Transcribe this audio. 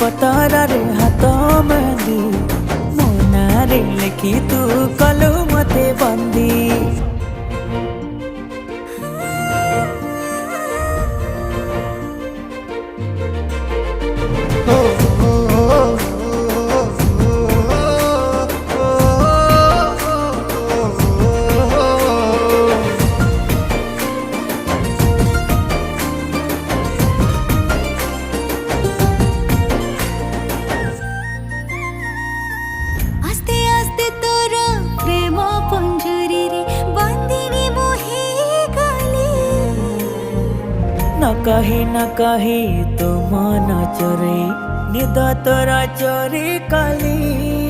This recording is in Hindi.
ପତରରେ ହାତ ମେହେନ୍ଦି ମୋ ନାଁରେ ଲେଖି ତୁ କଲୁ ମତେ ବନ୍ଦୀ। आस्ते आस्ते तोर प्रेम पंजरी रे बंदिनी मोहे गली। न कही तो मन चोरी निद तोरा चोरी कली।